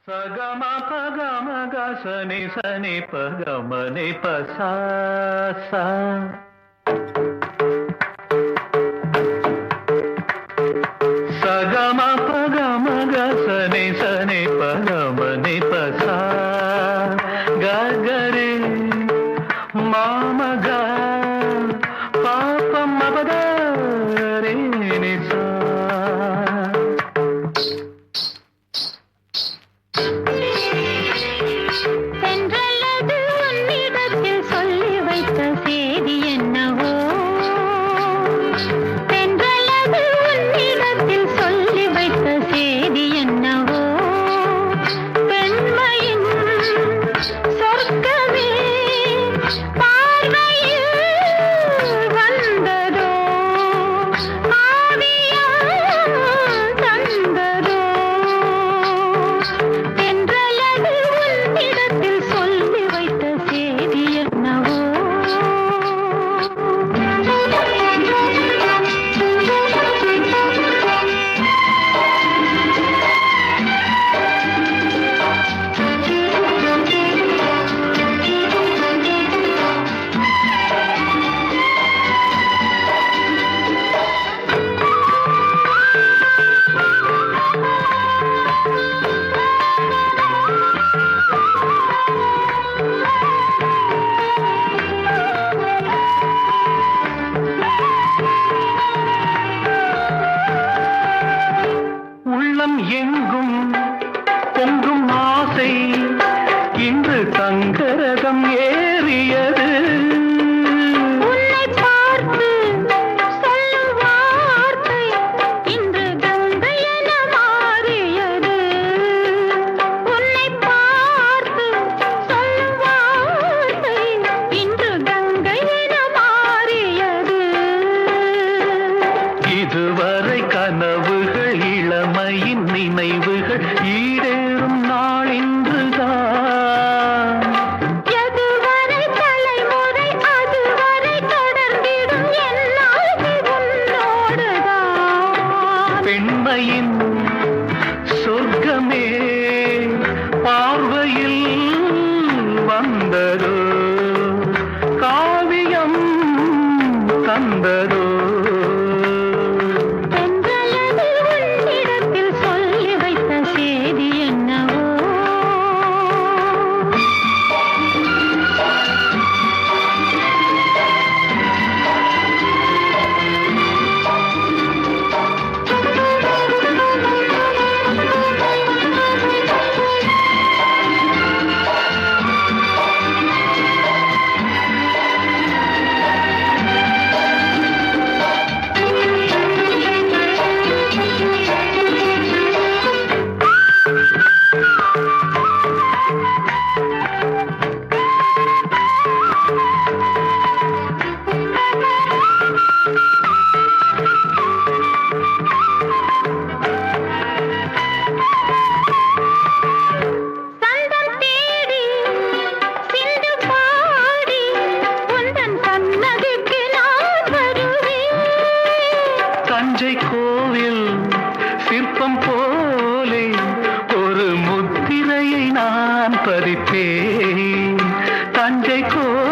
సగమ పగమ గ సని సని పగమ ని ప సా సా సగమ పగమ గ సని సని పగమ ని ప సా గ గ రే మామ గ పాప మ ప ద రే ని సా எங்கும் பொங்கும் ஆசை இன்று தங்கரகம் ஏறியது. உன்னை பார்த்து சொல்லும் வார்த்தை இன்று கங்கை என மாறியது. உன்னை பார்த்து சொல்லும் வார்த்தை இன்று கங்கை என மாறியது. இதுவரை கனவுகள் இளமையின் நினைவுகள் ஈடேறும் நாள் இன்றுதான். எதுவரை தலைமுறை அதுவரை தொடர்ந்திடும் என்னால் உன்னோடுதான். பெண்மையின் சொர்க்கமே பார்வையில் வந்ததோ, காவியம் தந்ததோ. தஞ்சை கோவில் சிற்பம் போலே ஒரு முத்திரையை நான் பதிப்பேன். தஞ்சை கோவில்